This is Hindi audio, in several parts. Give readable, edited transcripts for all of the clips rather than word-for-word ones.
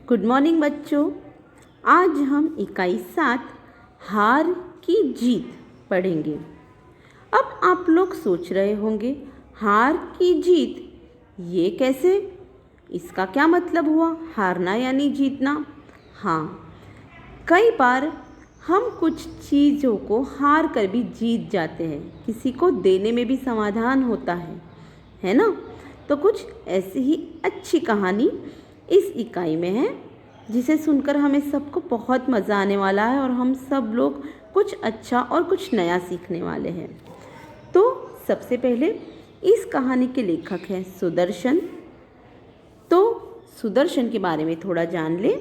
गुड मॉर्निंग बच्चों। आज हम इकाई 7 हार की जीत पढ़ेंगे। अब आप लोग सोच रहे होंगे हार की जीत ये कैसे, इसका क्या मतलब हुआ? हारना यानी जीतना। हाँ, कई बार हम कुछ चीज़ों को हार कर भी जीत जाते हैं। किसी को देने में भी समाधान होता है ना? तो कुछ ऐसी ही अच्छी कहानी इस इकाई में है, जिसे सुनकर हमें सबको बहुत मज़ा आने वाला है और हम सब लोग कुछ अच्छा और कुछ नया सीखने वाले हैं। तो सबसे पहले इस कहानी के लेखक हैं सुदर्शन। तो सुदर्शन के बारे में थोड़ा जान ले।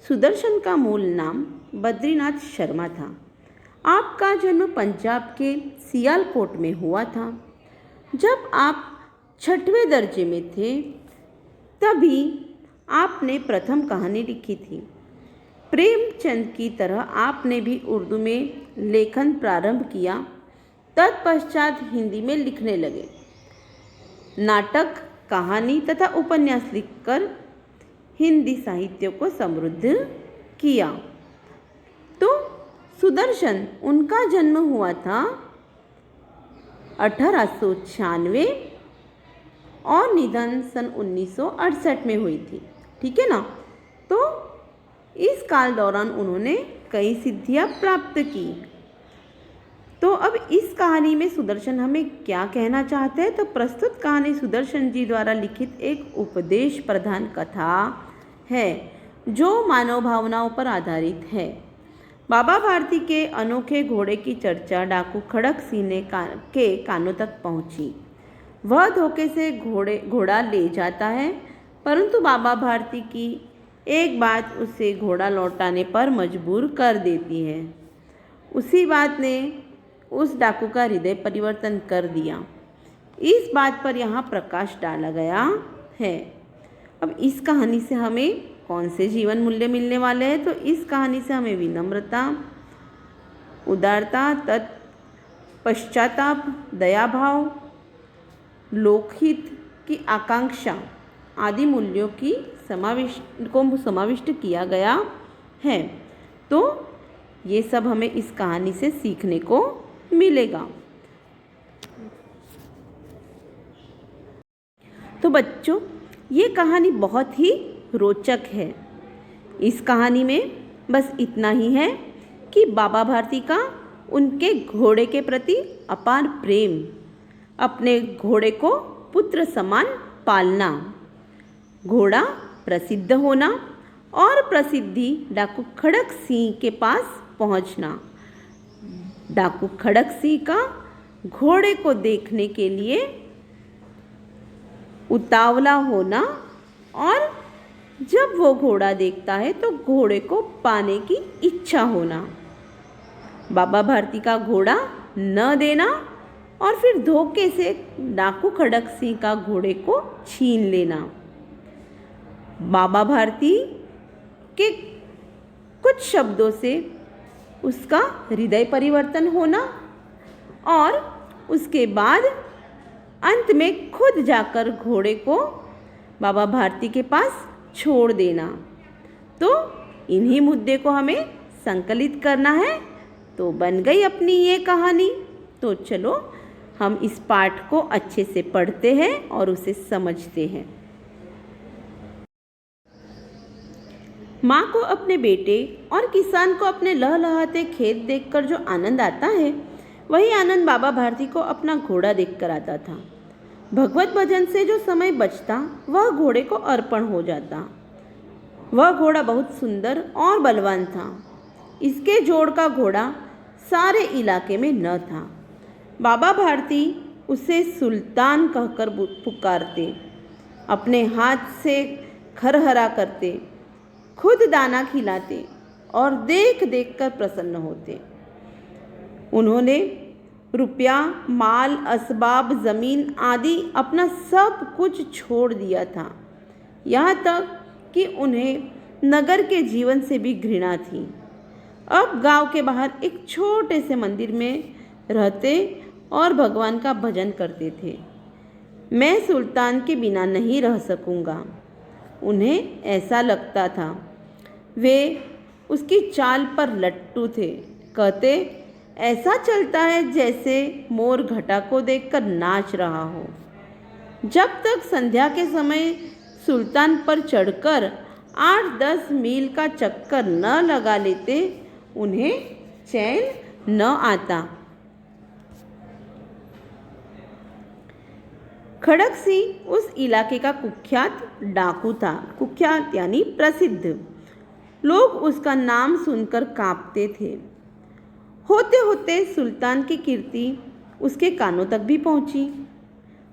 सुदर्शन का मूल नाम बद्रीनाथ शर्मा था। आपका जन्म पंजाब के सियालकोट में हुआ था। जब आप 6वें दर्जे में थे तभी आपने प्रथम कहानी लिखी थी। प्रेमचंद की तरह आपने भी उर्दू में लेखन प्रारंभ किया। तत्पश्चात हिंदी में लिखने लगे। नाटक, कहानी तथा उपन्यास लिखकर हिंदी साहित्य को समृद्ध किया। तो सुदर्शन, उनका जन्म हुआ था 1896 और निधन सन 1968 में हुई थी। ठीक है ना? तो इस काल दौरान उन्होंने कई सिद्धियां प्राप्त की। तो अब इस कहानी में सुदर्शन हमें क्या कहना चाहते हैं? तो प्रस्तुत कहानी सुदर्शन जी द्वारा लिखित एक उपदेश प्रधान कथा है जो मानव भावनाओं पर आधारित है। बाबा भारती के अनोखे घोड़े की चर्चा डाकू खड़क सिंह के कानों तक पहुंची। वह धोखे से घोड़ा ले जाता है, परंतु बाबा भारती की एक बात उसे घोड़ा लौटाने पर मजबूर कर देती है। उसी बात ने उस डाकू का हृदय परिवर्तन कर दिया। इस बात पर यहाँ प्रकाश डाला गया है। अब इस कहानी से हमें कौन से जीवन मूल्य मिलने वाले हैं? तो इस कहानी से हमें विनम्रता, उदारता, पश्चाताप, दयाभाव, लोकहित की आकांक्षा आदि मूल्यों की समाविष्ट किया गया है। तो ये सब हमें इस कहानी से सीखने को मिलेगा। तो बच्चों, ये कहानी बहुत ही रोचक है। इस कहानी में बस इतना ही है कि बाबा भारती का उनके घोड़े के प्रति अपार प्रेम, अपने घोड़े को पुत्र समान पालना, घोड़ा प्रसिद्ध होना और प्रसिद्धि डाकू खड़क सिंह के पास पहुंचना। डाकू खड़क सिंह का घोड़े को देखने के लिए उतावला होना और जब वो घोड़ा देखता है तो घोड़े को पाने की इच्छा होना। बाबा भारती का घोड़ा न देना और फिर धोखे से डाकू खड़क सिंह का घोड़े को छीन लेना। बाबा भारती के कुछ शब्दों से उसका हृदय परिवर्तन होना और उसके बाद अंत में खुद जाकर घोड़े को बाबा भारती के पास छोड़ देना। तो इन्हीं मुद्दे को हमें संकलित करना है। तो बन गई अपनी ये कहानी। तो चलो हम इस पाठ को अच्छे से पढ़ते हैं और उसे समझते हैं। माँ को अपने बेटे और किसान को अपने लहलहाते खेत देखकर जो आनंद आता है, वही आनंद बाबा भारती को अपना घोड़ा देखकर आता था। भगवत भजन से जो समय बचता वह घोड़े को अर्पण हो जाता। वह घोड़ा बहुत सुंदर और बलवान था। इसके जोड़ का घोड़ा सारे इलाके में न था। बाबा भारती उसे सुल्तान कहकर पुकारते, अपने हाथ से खरहरा करते, खुद दाना खिलाते और देख देख कर प्रसन्न होते। उन्होंने रुपया, माल, असबाब, ज़मीन आदि अपना सब कुछ छोड़ दिया था। यहाँ तक कि उन्हें नगर के जीवन से भी घृणा थी। अब गांव के बाहर एक छोटे से मंदिर में रहते और भगवान का भजन करते थे। मैं सुल्तान के बिना नहीं रह सकूँगा। उन्हें ऐसा लगता था। वे उसकी चाल पर लट्टू थे। कहते, ऐसा चलता है जैसे मोर घटा को देखकर नाच रहा हो। जब तक संध्या के समय सुल्तान पर चढ़कर 8-10 मील का चक्कर न लगा लेते, उन्हें चैन न आता। खड़क सिंह उस इलाके का कुख्यात डाकू था। कुख्यात यानी प्रसिद्ध। लोग उसका नाम सुनकर कांपते थे। होते होते सुल्तान की कीर्ति उसके कानों तक भी पहुंची।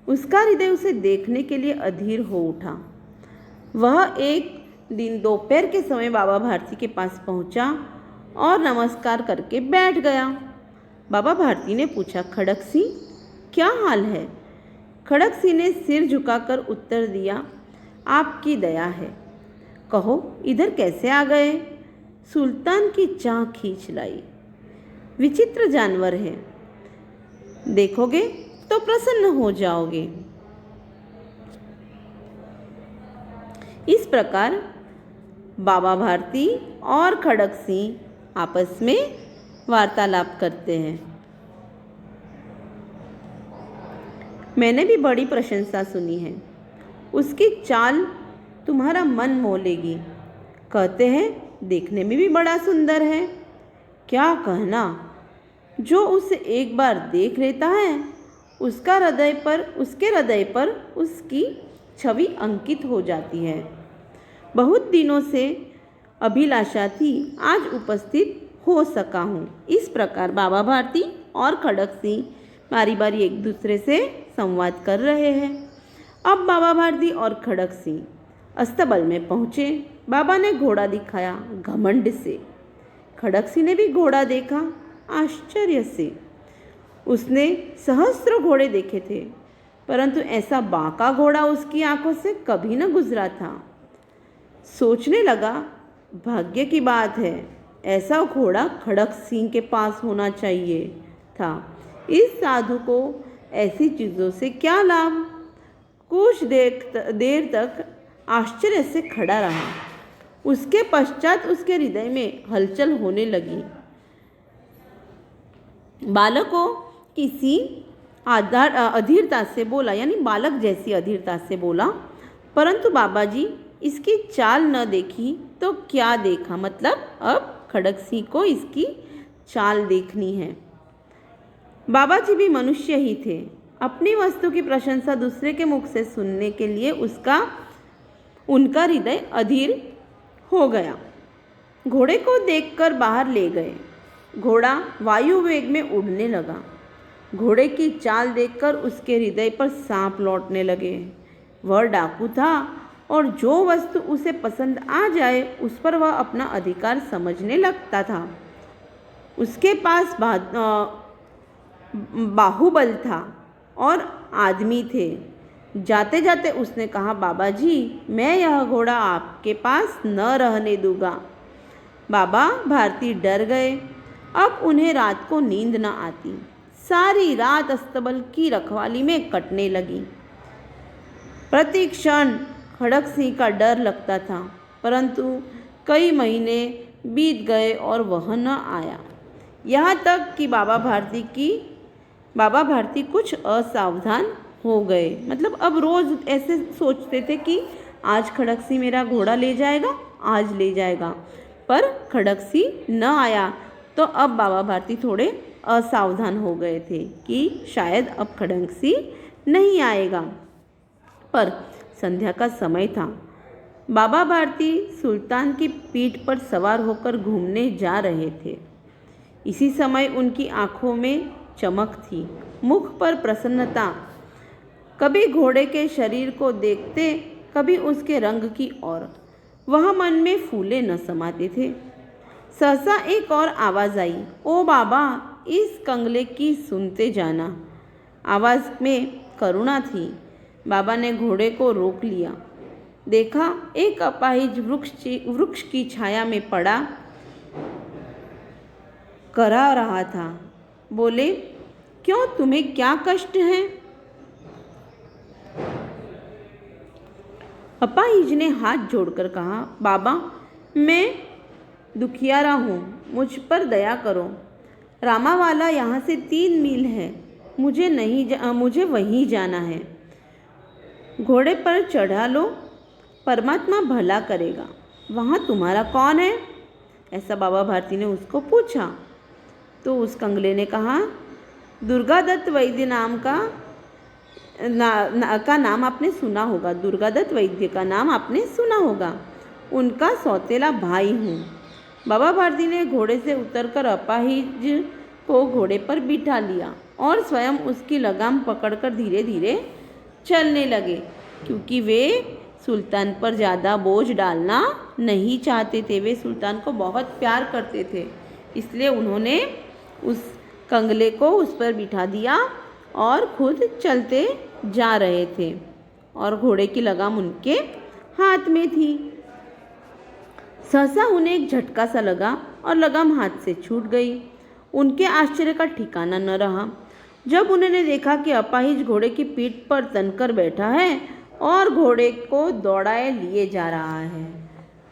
उसका हृदय उसे देखने के लिए अधीर हो उठा। वह एक दिन दोपहर के समय बाबा भारती के पास पहुंचा और नमस्कार करके बैठ गया। बाबा भारती ने पूछा, खड़क सिंह, क्या हाल है? खड़क सिंह ने सिर झुकाकर उत्तर दिया, आपकी दया है। कहो, इधर कैसे आ गए? सुल्तान की चाह खींच लाई। विचित्र जानवर है, देखोगे तो प्रसन्न हो जाओगे। इस प्रकार बाबा भारती और खड़क सिंह आपस में वार्तालाप करते हैं। मैंने भी बड़ी प्रशंसा सुनी है। उसकी चाल तुम्हारा मन मोह लेगी। कहते हैं देखने में भी बड़ा सुंदर है। क्या कहना, जो उसे एक बार देख लेता है उसके हृदय पर उसकी छवि अंकित हो जाती है। बहुत दिनों से अभिलाषा थी, आज उपस्थित हो सका हूँ। इस प्रकार बाबा भारती और खड़क सिंह बारी बारी एक दूसरे से संवाद कर रहे हैं। अब बाबा भारती और खड़क सिंह अस्तबल में पहुँचे। बाबा ने घोड़ा दिखाया घमंड से। खड़क सिंह ने भी घोड़ा देखा आश्चर्य से। उसने सहस्त्र घोड़े देखे थे, परंतु ऐसा बांका घोड़ा उसकी आंखों से कभी न गुजरा था। सोचने लगा, भाग्य की बात है, ऐसा घोड़ा खड़क सिंह के पास होना चाहिए था। इस साधु को ऐसी चीज़ों से क्या लाभ? कुछ देर तक आश्चर्य से खड़ा रहा। उसके पश्चात उसके हृदय में हलचल होने लगी। बालक को किसी अधीरता से बोला, यानी बालक जैसी अधीरता से बोला, परंतु बाबाजी इसकी चाल न देखी तो क्या देखा? मतलब अब खड़क सिंह को इसकी चाल देखनी है। बाबा जी भी मनुष्य ही थे। अपनी वस्तु की प्रशंसा दूसरे के मुख से सुनने के लिए उनका हृदय अधीर हो गया। घोड़े को देखकर बाहर ले गए। घोड़ा वायु वेग में उड़ने लगा। घोड़े की चाल देखकर उसके हृदय पर सांप लौटने लगे। वह डाकू था और जो वस्तु उसे पसंद आ जाए उस पर वह अपना अधिकार समझने लगता था। उसके पास बाहुबल था और आदमी थे। जाते जाते उसने कहा, बाबा जी, मैं यह घोड़ा आपके पास न रहने दूंगा। बाबा भारती डर गए। अब उन्हें रात को नींद न आती। सारी रात अस्तबल की रखवाली में कटने लगी। प्रति क्षण खड़क सिंह का डर लगता था, परंतु कई महीने बीत गए और वह न आया। यहाँ तक कि बाबा भारती कुछ असावधान हो गए। मतलब अब रोज ऐसे सोचते थे कि आज खड़क सिंह मेरा घोड़ा ले जाएगा, आज ले जाएगा, पर खड़क सिंह न आया। तो अब बाबा भारती थोड़े असावधान हो गए थे कि शायद अब खड़क सिंह नहीं आएगा। पर संध्या का समय था। बाबा भारती सुल्तान की पीठ पर सवार होकर घूमने जा रहे थे। इसी समय उनकी आंखों में चमक थी, मुख पर प्रसन्नता। कभी घोड़े के शरीर को देखते, कभी उसके रंग की ओर। वह मन में फूले न समाते थे। सहसा एक और आवाज़ आई, ओ बाबा, इस कंगले की सुनते जाना। आवाज़ में करुणा थी। बाबा ने घोड़े को रोक लिया। देखा, एक अपाहिज वृक्ष की छाया में पड़ा करा रहा था। बोले, क्यों, तुम्हें क्या कष्ट है? अपाहिज ने हाथ जोड़कर कहा, बाबा मैं दुखियारा हूँ, मुझ पर दया करो। रामावाला यहाँ से 3 मील है, मुझे वहीं जाना है। घोड़े पर चढ़ा लो, परमात्मा भला करेगा। वहाँ तुम्हारा कौन है? ऐसा बाबा भारती ने उसको पूछा। तो उस कंगले ने कहा, दुर्गादत्त वैद्य नाम का नाम आपने सुना होगा। दुर्गादत्त वैद्य का नाम आपने सुना होगा, उनका सौतेला भाई हूँ। बाबा भारती ने घोड़े से उतरकर अपाहिज को घोड़े पर बिठा लिया और स्वयं उसकी लगाम पकड़कर धीरे धीरे चलने लगे, क्योंकि वे सुल्तान पर ज़्यादा बोझ डालना नहीं चाहते थे। वे सुल्तान को बहुत प्यार करते थे, इसलिए उन्होंने उस कंगले को उस पर बिठा दिया और खुद चलते जा रहे थे और घोड़े की लगाम उनके हाथ में थी। सहसा उन्हें एक झटका सा लगा और लगाम हाथ से छूट गई। उनके आश्चर्य का ठिकाना न रहा जब उन्होंने देखा कि अपाहिज घोड़े की पीठ पर तनकर बैठा है और घोड़े को दौड़ाए लिए जा रहा है।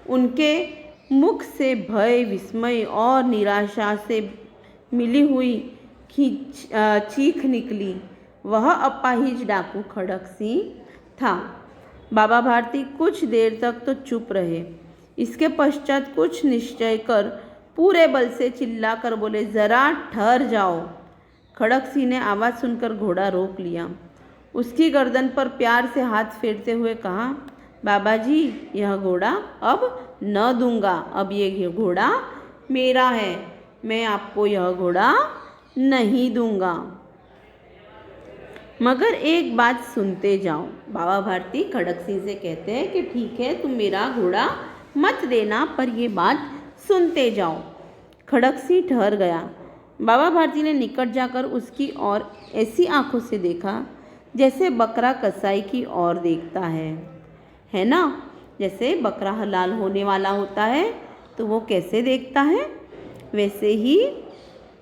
उनके मुख से भय, विस्मय और निराशा से मिली हुई चीख निकली। वह अपाहिज डाकू खड़क सिंह था। बाबा भारती कुछ देर तक तो चुप रहे। इसके पश्चात कुछ निश्चय कर पूरे बल से चिल्लाकर बोले, जरा ठहर जाओ। खड़क सिंह ने आवाज़ सुनकर घोड़ा रोक लिया। उसकी गर्दन पर प्यार से हाथ फेरते हुए कहा, बाबा जी यह घोड़ा अब न दूंगा। अब ये घोड़ा मेरा है, मैं आपको यह घोड़ा नहीं दूंगा। मगर एक बात सुनते जाओ। बाबा भारती खड़क सिंह से कहते हैं कि ठीक है, तुम मेरा घोड़ा मत देना, पर ये बात सुनते जाओ। खड़क सिंह ठहर गया। बाबा भारती ने निकट जाकर उसकी ओर ऐसी आंखों से देखा जैसे बकरा कसाई की ओर देखता है ना। जैसे बकरा हलाल होने वाला होता है तो वो कैसे देखता है, वैसे ही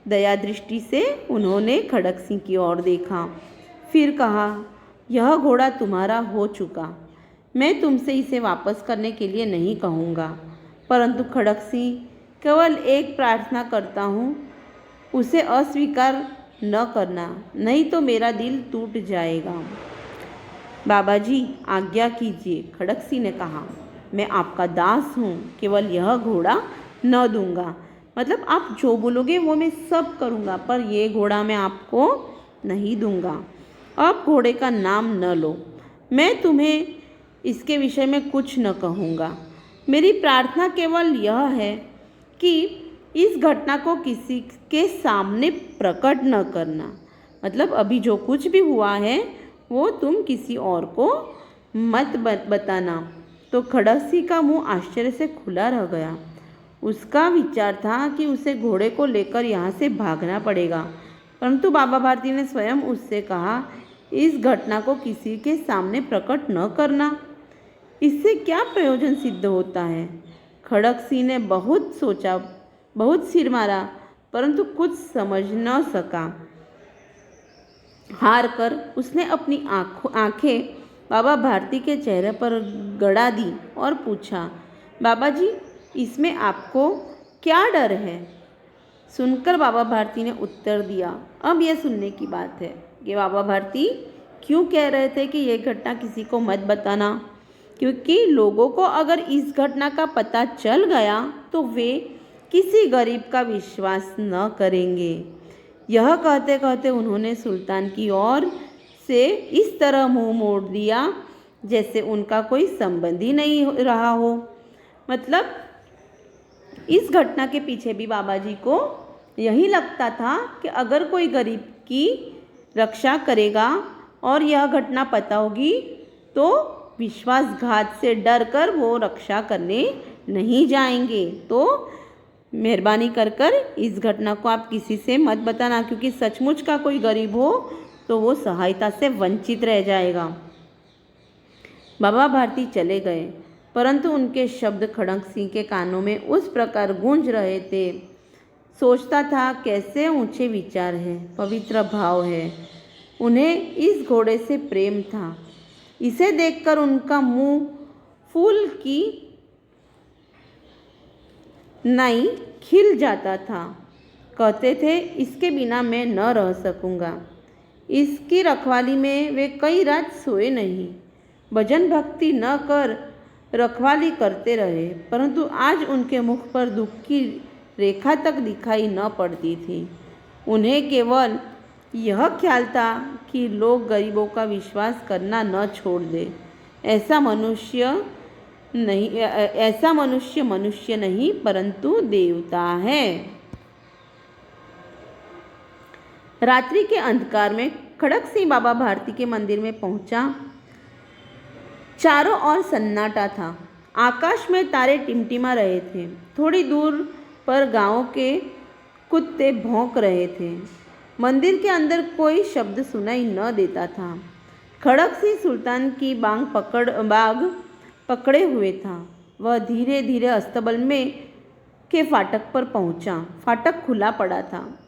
दया दृष्टि से उन्होंने खड़क सिंह की ओर देखा। फिर कहा, यह घोड़ा तुम्हारा हो चुका, मैं तुमसे इसे वापस करने के लिए नहीं कहूँगा, परंतु खड़क सिंह केवल एक प्रार्थना करता हूँ, उसे अस्वीकार न करना, नहीं तो मेरा दिल टूट जाएगा। बाबा जी आज्ञा कीजिए, खड़क सिंह ने कहा। मैं आपका दास हूँ, केवल यह घोड़ा न दूंगा। मतलब आप जो बोलोगे वो मैं सब करूँगा, पर यह घोड़ा मैं आपको नहीं दूंगा। अब घोड़े का नाम न लो, मैं तुम्हें इसके विषय में कुछ न कहूँगा। मेरी प्रार्थना केवल यह है कि इस घटना को किसी के सामने प्रकट न करना। मतलब अभी जो कुछ भी हुआ है वो तुम किसी और को मत बताना। तो खड़क सिंह का मुंह आश्चर्य से खुला रह गया। उसका विचार था कि उसे घोड़े को लेकर यहाँ से भागना पड़ेगा, परंतु बाबा भारती ने स्वयं उससे कहा, इस घटना को किसी के सामने प्रकट न करना। इससे क्या प्रयोजन सिद्ध होता है? खड़क सिंह ने बहुत सोचा, बहुत सिर मारा, परंतु कुछ समझ न सका। हार कर उसने अपनी आंखें बाबा भारती के चेहरे पर गड़ा दी और पूछा, बाबा जी इसमें आपको क्या डर है? सुनकर बाबा भारती ने उत्तर दिया, अब यह सुनने की बात है कि बाबा भारती क्यों कह रहे थे कि यह घटना किसी को मत बताना, क्योंकि लोगों को अगर इस घटना का पता चल गया तो वे किसी गरीब का विश्वास न करेंगे। यह कहते कहते उन्होंने सुल्तान की ओर से इस तरह मुंह मोड़ दिया जैसे उनका कोई संबंध ही नहीं रहा हो। मतलब इस घटना के पीछे भी बाबा जी को यही लगता था कि अगर कोई गरीब की रक्षा करेगा और यह घटना पता होगी तो विश्वासघात से डरकर वो रक्षा करने नहीं जाएंगे। तो मेहरबानी कर कर इस घटना को आप किसी से मत बताना, क्योंकि सचमुच का कोई गरीब हो तो वो सहायता से वंचित रह जाएगा। बाबा भारती चले गए, परंतु उनके शब्द खड़क सिंह के कानों में उस प्रकार गूंज रहे थे। सोचता था कैसे ऊंचे विचार है, पवित्र भाव है। उन्हें इस घोड़े से प्रेम था। इसे देखकर उनका मुंह फूल की नई खिल जाता था। कहते थे इसके बिना मैं न रह सकूँगा। इसकी रखवाली में वे कई रात सोए नहीं, भजन भक्ति न कर रखवाली करते रहे, परंतु आज उनके मुख पर दुख की रेखा तक दिखाई न पड़ती थी। उन्हें केवल यह ख्याल था कि लोग गरीबों का विश्वास करना न छोड़ दे। ऐसा मनुष्य मनुष्य नहीं परंतु देवता है। रात्रि के अंधकार में खड़क सिंह बाबा भारती के मंदिर में पहुंचा। चारों ओर सन्नाटा था। आकाश में तारे टिमटिमा रहे थे। थोड़ी दूर पर गांव के कुत्ते भौंक रहे थे। मंदिर के अंदर कोई शब्द सुनाई न देता था। खड़क सिंह सुल्तान की बाग पकड़े हुए था। वह धीरे धीरे अस्तबल में के फाटक पर पहुंचा। फाटक खुला पड़ा था।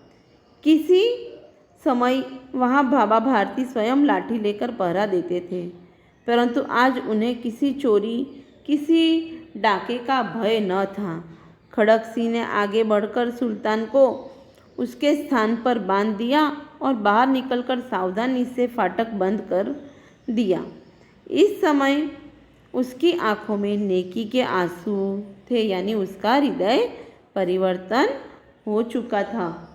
किसी समय वहाँ बाबा भारती स्वयं लाठी लेकर पहरा देते थे, परंतु आज उन्हें किसी चोरी, किसी डाके का भय न था। खड़क सिंह ने आगे बढ़कर सुल्तान को उसके स्थान पर बांध दिया और बाहर निकलकर सावधानी से फाटक बंद कर दिया। इस समय उसकी आंखों में नेकी के आंसू थे, यानी उसका हृदय परिवर्तन हो चुका था।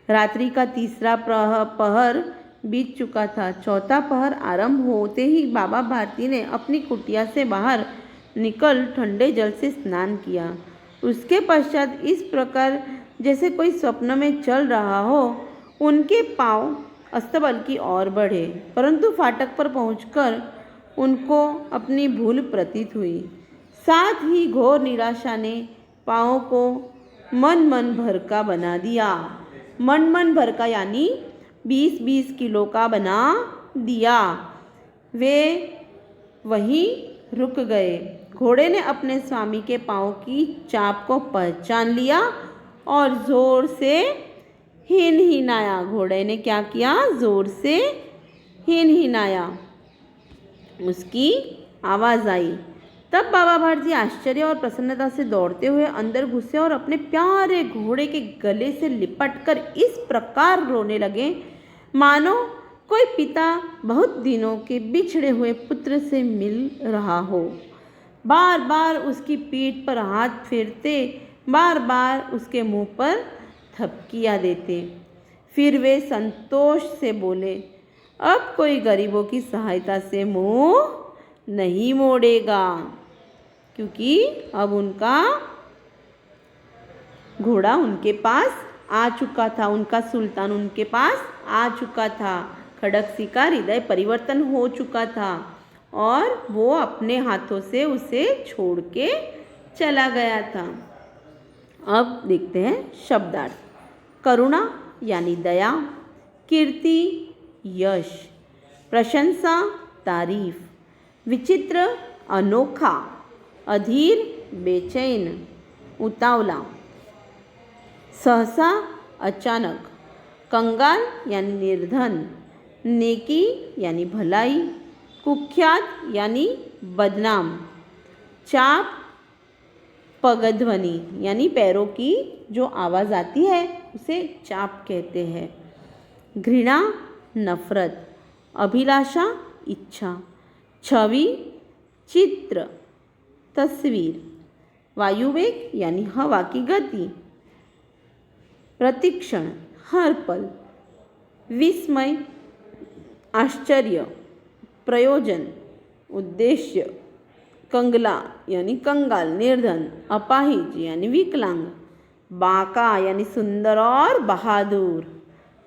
रात्रि का तीसरा पहर बीत चुका था। चौथा पहर आरंभ होते ही बाबा भारती ने अपनी कुटिया से बाहर निकल ठंडे जल से स्नान किया। उसके पश्चात इस प्रकार जैसे कोई स्वप्न में चल रहा हो, उनके पांव अस्तबल की ओर बढ़े, परंतु फाटक पर पहुंचकर उनको अपनी भूल प्रतीत हुई। साथ ही घोर निराशा ने पांवों को मन भर का बना दिया। मन भर का यानी 20-20 किलो का बना दिया। वे वहीं रुक गए। घोड़े ने अपने स्वामी के पांव की चाप को पहचान लिया और जोर से हिनहिनाया। घोड़े ने क्या किया? जोर से हिनहिनाया। उसकी आवाज़ आई। तब बाबा भारती आश्चर्य और प्रसन्नता से दौड़ते हुए अंदर घुसे और अपने प्यारे घोड़े के गले से लिपटकर इस प्रकार रोने लगे मानो कोई पिता बहुत दिनों के बिछड़े हुए पुत्र से मिल रहा हो। बार बार उसकी पीठ पर हाथ फेरते, बार बार उसके मुंह पर थपकियां देते। फिर वे संतोष से बोले, अब कोई गरीबों की सहायता से मुंह नहीं मोड़ेगा, क्योंकि अब उनका घोड़ा उनके पास आ चुका था, उनका सुल्तान उनके पास आ चुका था। खड़क सिंह का हृदय परिवर्तन हो चुका था और वो अपने हाथों से उसे छोड़ के चला गया था। अब देखते हैं शब्दार्थ। करुणा यानी दया, कीर्ति यश, प्रशंसा तारीफ, विचित्र अनोखा, अधीर बेचैन उतावला, सहसा अचानक, कंगाल यानी निर्धन, नेकी यानी भलाई, कुख्यात यानी बदनाम, चाप पगध्वनि यानी पैरों की जो आवाज़ आती है उसे चाप कहते हैं, घृणा नफरत, अभिलाषा इच्छा, छवि चित्र तस्वीर, वायुवेग यानी हवा की गति, प्रतिक्षण हर पल, विस्मय आश्चर्य, प्रयोजन उद्देश्य, कंगला यानी कंगाल निर्धन, अपाहिज यानी विकलांग, बांका यानी सुंदर और बहादुर,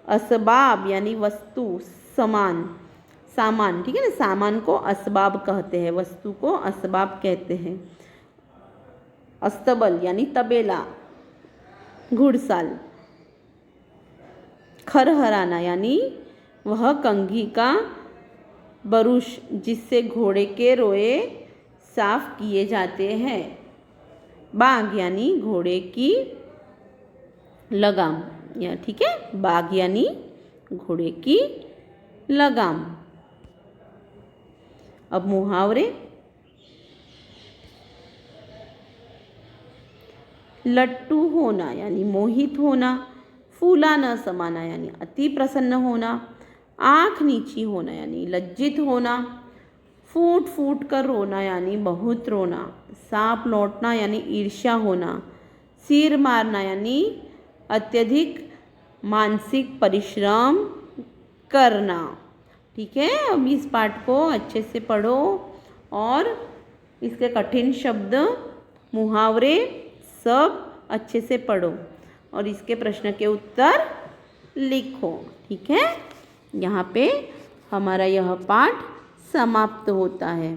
असबाब यानी वस्तु सामान, ठीक है ना, सामान को असबाब कहते हैं, वस्तु को असबाब कहते हैं। अस्तबल यानी तबेला, घुड़साल, खरहराना यानी वह कंघी का बरुश जिससे घोड़े के रोए साफ किए जाते हैं, बाग यानी घोड़े की लगाम, या ठीक है, बाग यानी घोड़े की लगाम। अब मुहावरे। लट्टू होना यानी मोहित होना, फूला न समाना यानी अति प्रसन्न होना, आँख नीची होना यानी लज्जित होना, फूट फूट कर रोना यानी बहुत रोना, सांप लौटना यानी ईर्ष्या होना, सिर मारना यानी अत्यधिक मानसिक परिश्रम करना। ठीक है, अब इस पाठ को अच्छे से पढ़ो और इसके कठिन शब्द, मुहावरे सब अच्छे से पढ़ो और इसके प्रश्न के उत्तर लिखो। ठीक है, यहाँ पे हमारा यह पाठ समाप्त होता है।